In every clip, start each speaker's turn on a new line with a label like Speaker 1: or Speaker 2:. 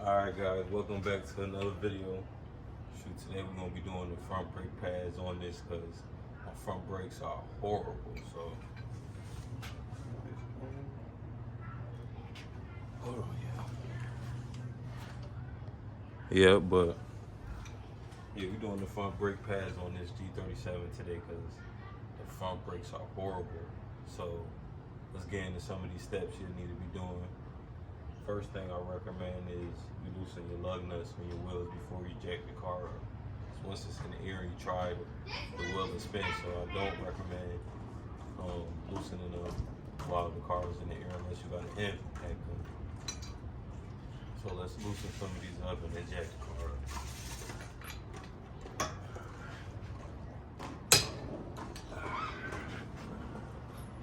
Speaker 1: Alright guys, welcome back to another video. Shoot, today we're going to be doing the front brake pads on this because my front brakes are horrible. So, hold on, yeah, but yeah, we're doing the front brake pads on this G37 today because the front brakes are horrible. So, let's get into some of these steps you need to be doing. First thing I recommend is you loosen your lug nuts on your wheels before you jack the car up. So once it's in the air, you try the wheel to spin. So I don't recommend loosening them while the car is in the air unless you got an impact them. So let's loosen some of these up and then jack the car up.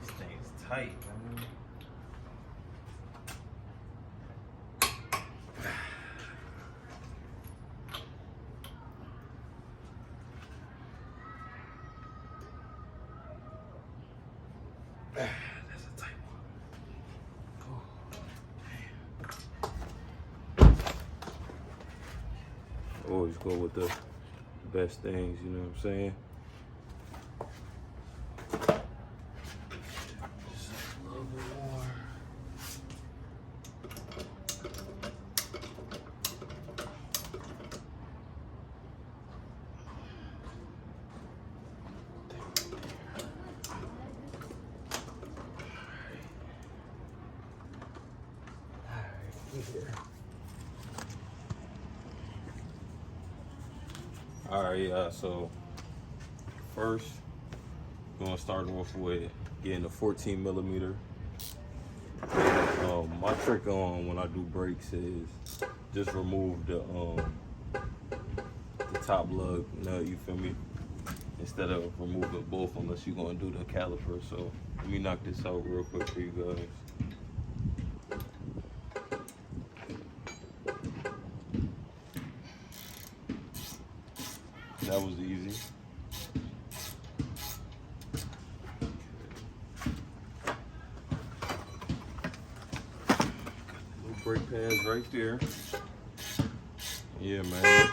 Speaker 1: This thing's tight, man. That's a tight one. Oh, always go with the best things, you know what I'm saying? Just a little bit more. Alright, so first we're gonna start off with getting a 14 millimeter. My trick on when I do brakes is just remove the top lug nut, you feel me? Instead of removing both unless you're gonna do the caliper. So let me knock this out real quick for you guys. That was easy. Little brake pads right there. Yeah, man.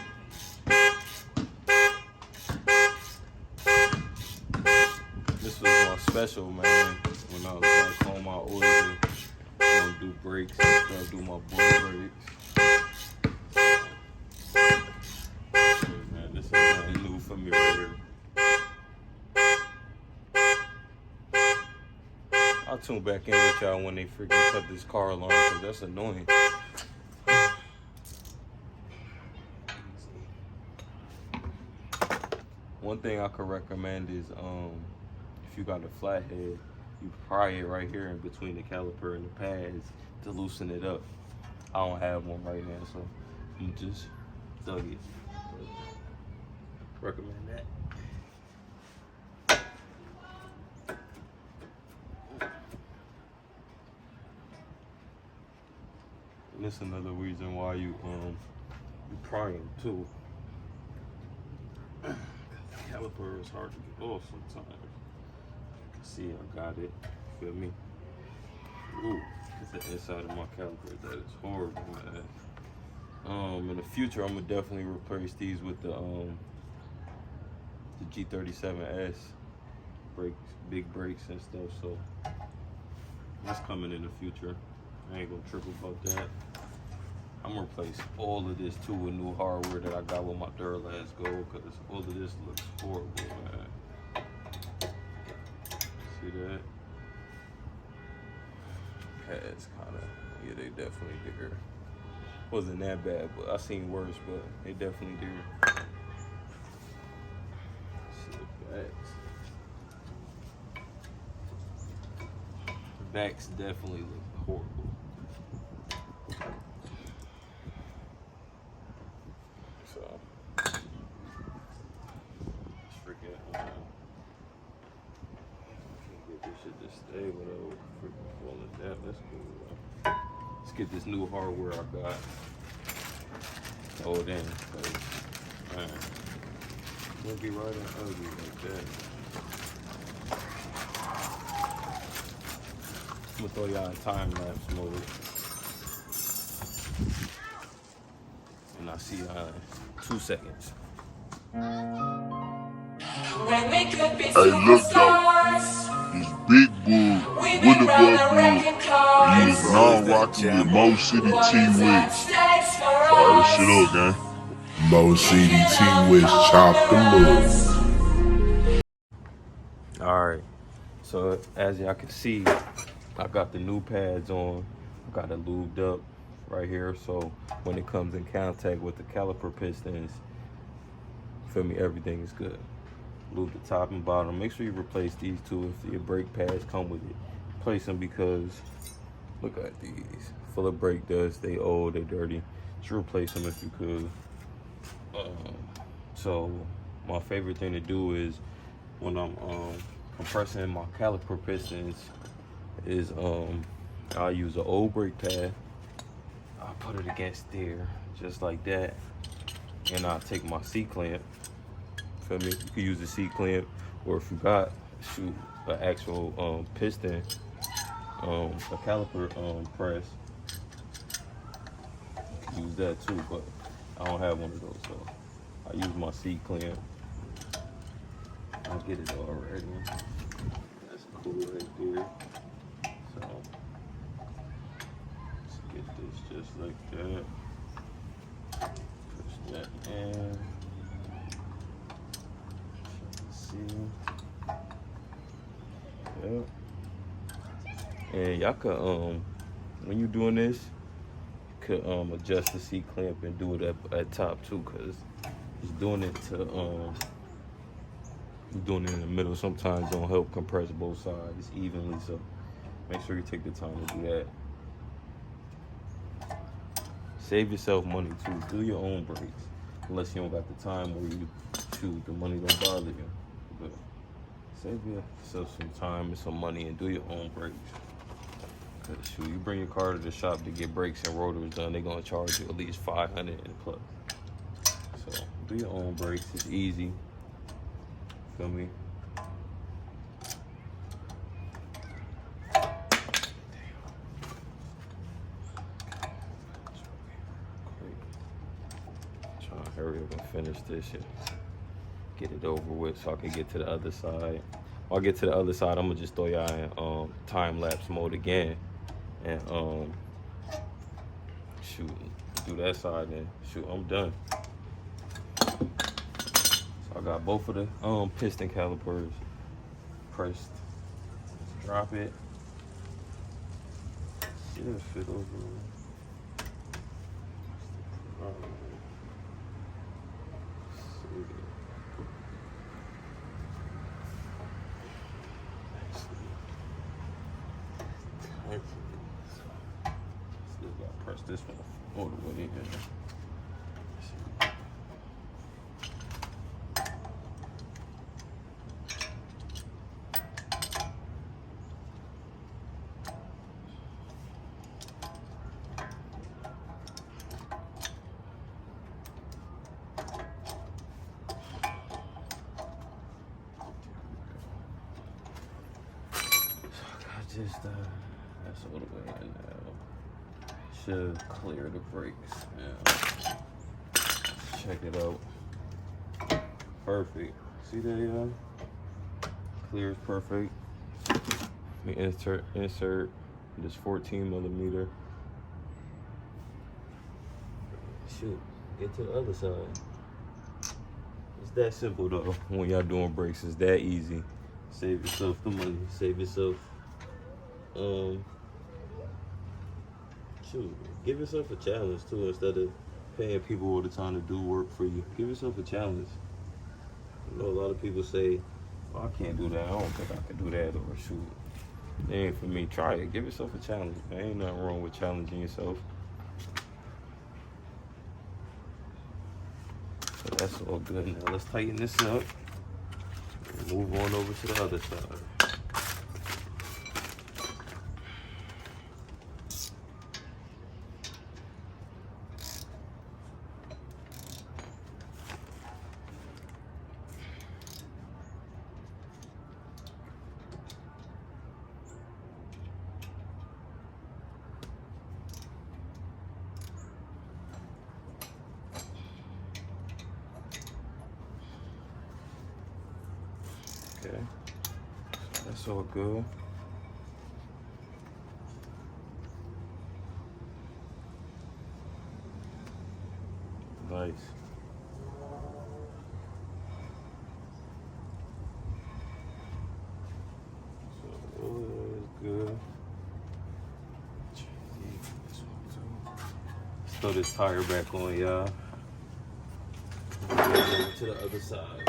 Speaker 1: This was my special, man. When I was back home, I always do brakes and stuff, do my boy brakes. This is nothing new for me right here. I'll tune back in with y'all when they freaking cut this car alarm because that's annoying. One thing I could recommend is if you got a flathead, you pry it right here in between the caliper and the pads to loosen it up. I don't have one right now, so you just dug it. Recommend that. And that's another reason why you pry them too. The caliper is hard to get off sometimes. You can see I got it. Feel me? Ooh, it's the inside of my caliper. That is horrible, man. In the future, I'm gonna definitely replace these with the G37S brakes, big brakes and stuff. So that's coming in the future. I ain't gonna trip about that. I'm gonna replace all of this too with new hardware that I got with my Duralast Gold because all of this looks horrible, man. See that? Pads kinda, yeah, they definitely did. Wasn't that bad, but I seen worse, but they definitely did. See the backs. The backs definitely look horrible. So, it's freaking, get this shit to stay without freaking falling down. That's cool. Let's get this new hardware I got. Throw it in, man. Won't be right and ugly like that. I'm gonna throw y'all in time lapse mode. and I'll see you in 2 seconds.
Speaker 2: Hey, look though, this big bull, Willie Boy bull, he is now rocking with Mo City T-Wiz. Fire this shit up, gang.
Speaker 3: Mo City T-Wiz, chop them up.
Speaker 1: Alright, so as y'all can see, I got the new pads on. I got it lubed up right here, so when it comes in contact with the caliper pistons, feel me, everything is good. Lube the top and bottom. Make sure you replace these two if your brake pads come with it. Replace them because look at these, full of brake dust. They old, they dirty. Just replace them if you could. So my favorite thing to do is when I'm compressing my caliper pistons is I'll use an old brake pad. I'll put it against there just like that, and I'll take my C-clamp. Feel me? You can use the C-clamp, or if you got an actual piston, a caliper press, you can use that too. But I don't have one of those, so I use my C-clamp. I'll get it already. That's cool right there. So let's get this just like that. Push that in. Yep. And y'all could when you're doing this, you could adjust the C clamp and do it at top too, cause just doing it doing it in the middle sometimes don't help compress both sides evenly. So make sure you take the time to do that. Save yourself money too. Do your own brakes, unless you don't got the time where you the money don't bother you. But save yourself some time and some money and do your own brakes. Cause shoot, you bring your car to the shop to get brakes and rotors done, they're gonna charge you at least $500 and plus. So do your own brakes. It's easy. Feel me? Trying to hurry up and finish this shit. Get it over with so I can get to the other side. When I get to the other side, I'm gonna just throw y'all in time-lapse mode again. And shoot, do that side and shoot, I'm done. So I got both of the piston calipers pressed. Let's drop it. Should fit over. Still gotta press this one all the way in. Just that's all the way in now. Should clear the brakes. Yeah. Check it out. Perfect. See that, y'all? Clear, perfect. We insert this 14 millimeter. Shoot, get to the other side. It's that simple though. When y'all doing brakes, it's that easy. Save yourself the money. Save yourself. Shoot, give yourself a challenge too, instead of paying people all the time to do work for you. Give yourself a challenge. You know, a lot of people say, oh, I can't do that, I don't think I can do that, or shoot, it ain't for me. Try it. Give yourself a challenge. There ain't nothing wrong with challenging yourself. So that's all good. Now let's tighten this up and move on over to the other side. Okay. That's all good. Nice. So oil is good. Let's throw this tire back on, y'all. Over to the other side.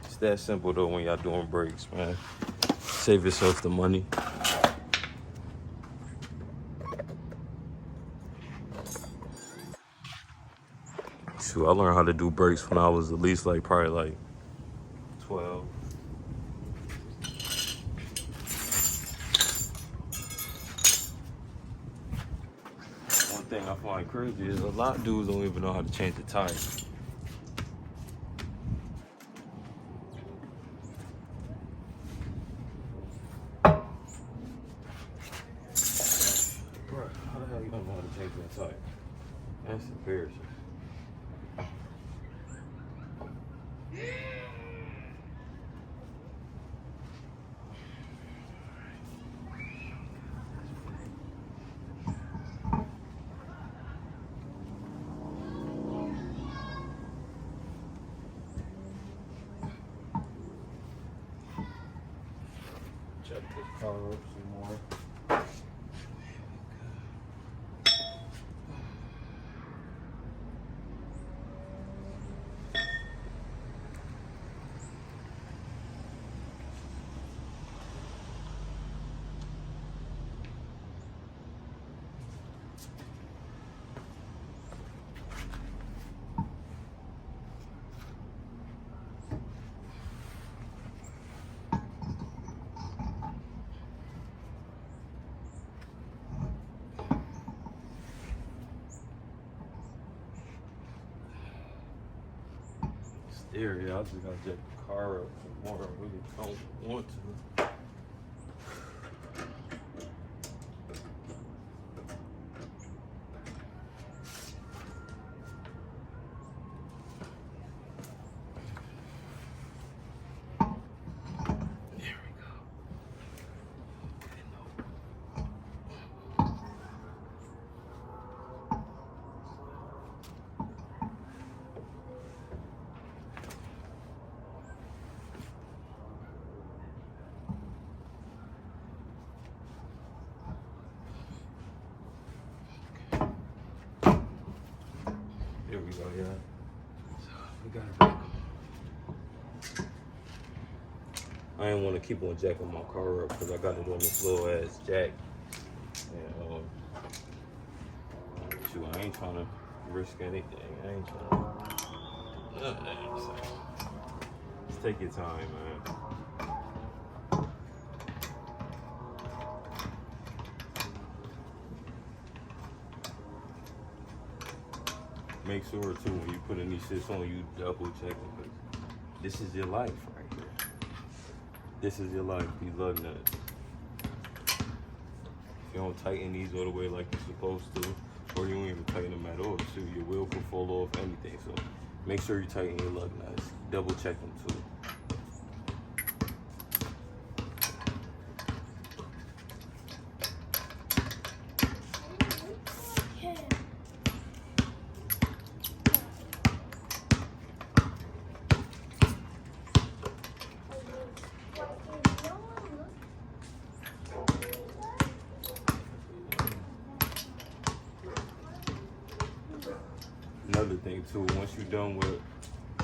Speaker 1: It's that simple though when y'all doing brakes, man. Save yourself the money. Shoot, I learned how to do brakes when I was at least like probably like 12. One thing I find crazy is a lot of dudes don't even know how to change the tires. Bro, how the hell you don't know how to change that tire? That's embarrassing. Check this car up some more. Area, I just gotta jack the car up some more. I really don't want to. There we go. There we go, yeah. So we got it back. I didn't want to keep on jacking my car up because I got it on this little ass jack. And shoot, I ain't trying to risk anything. I ain't trying to do none of that. So just take your time, man. Make sure too when you putting these shits on, you double check it. Because this is your life right here. This is your life. These lug nuts. If you don't tighten these all the way like you're supposed to, or you don't even tighten them at all, shoot, your wheel could fall off, anything. So make sure you tighten your lug nuts. Double check them too. Another thing too, once you're done with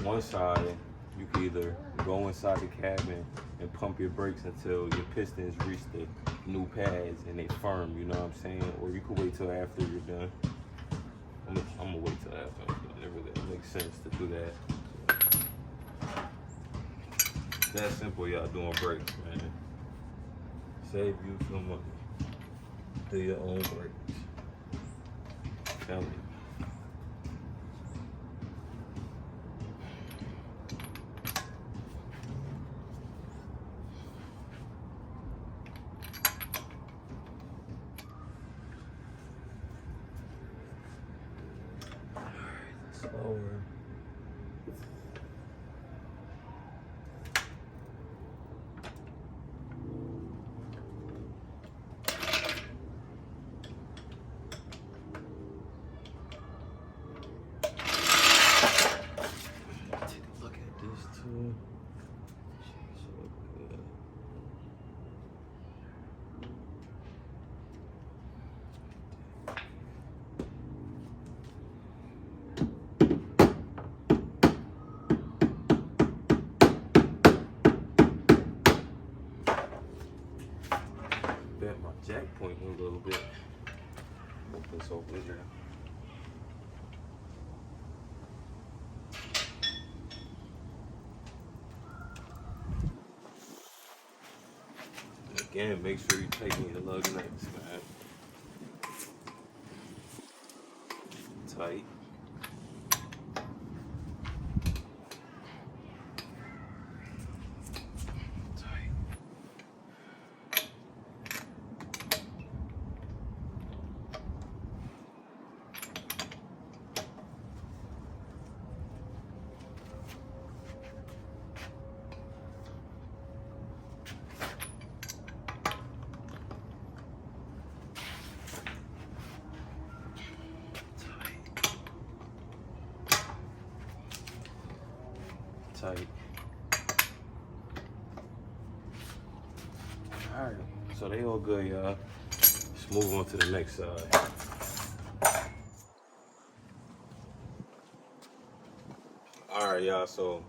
Speaker 1: one side, you can either go inside the cabin and pump your brakes until your pistons reach the new pads and they firm, you know what I'm saying? Or you could wait till after you're done. I'm gonna wait till after I'm done. It really makes sense to do that. That simple, y'all doing brakes, man. Save you some money. Do your own brakes. Tell me. Slower. pointing a little bit. Put this over here. Again, make sure you tighten your lug nuts, man. Tight. Tight. Alright, so they all good, y'all. Let's move on to the next side. Alright, y'all, so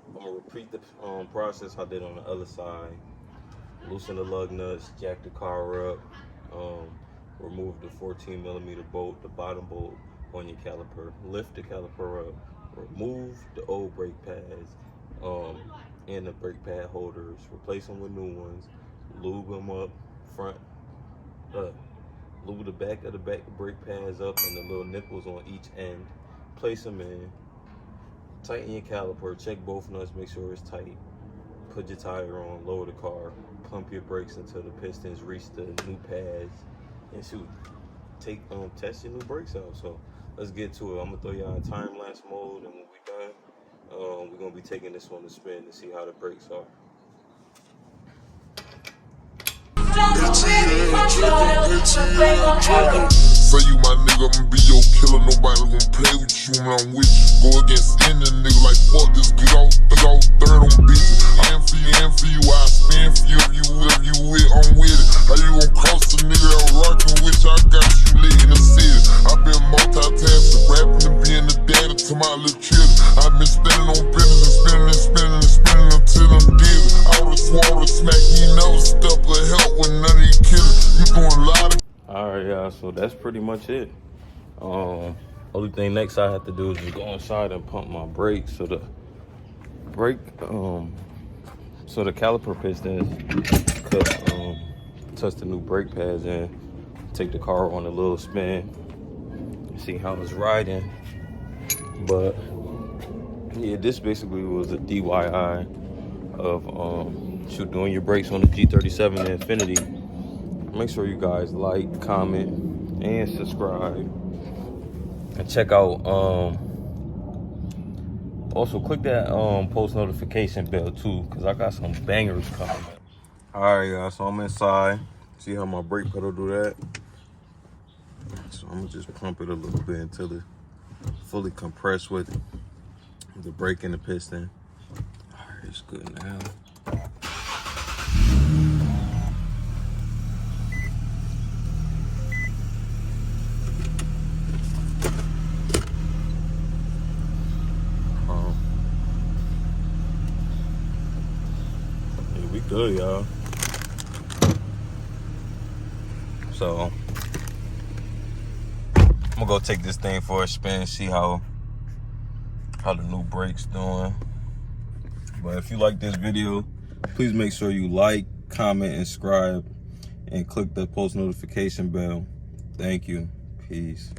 Speaker 1: I'm gonna repeat the process I did on the other side. Loosen the lug nuts, jack the car up, remove the 14mm bolt, the bottom bolt on your caliper, lift the caliper up, remove the old brake pads and the brake pad holders, replace them with new ones, lube them up front, lube the back of the brake pads up and the little nipples on each end, place them in, tighten your caliper, check both nuts, make sure it's tight, put your tire on, lower the car, pump your brakes until the pistons reach the new pads, and shoot, test your new brakes out. So let's get to it. I'm gonna throw y'all in time lapse mode, and when we're done, we're gonna be taking this one to spin to see how the brakes are.
Speaker 3: Say you my nigga, I'ma be your killer. Nobody gon' play with you when I'm with you. Go against any nigga like fuck this. Get off third on bitches. I am for you, I stand for you. If you with, I'm with it. How you gon' cross the nigga I'm rockin' with? I got you lit in the city. I've been multitasking, rapping and being the daddy to my little kid. I've been spinning on business and spinning until I'm dizzy. All the swallow smack, you never step or help when none of these killers. You doing a lot of.
Speaker 1: Alright, y'all, so that's pretty much it. Only thing next I have to do is just go inside and pump my brakes so the caliper pistons could touch the new brake pads and take the car on a little spin, see how it's riding. But yeah, this basically was a DIY of doing your brakes on the G37 Infiniti. Make sure you guys like, comment, and subscribe. And check out, also click that post notification bell too, because I got some bangers coming up. Alright, y'all, so I'm inside. See how my brake pedal do that? So I'm gonna just pump it a little bit until it's fully compressed with the brake and the piston. Alright, it's good now. We good, y'all. So I'm gonna go take this thing for a spin, see how the new brakes doing. But if you like this video, please make sure you like, comment, and subscribe, and click the post notification bell. Thank you. Peace.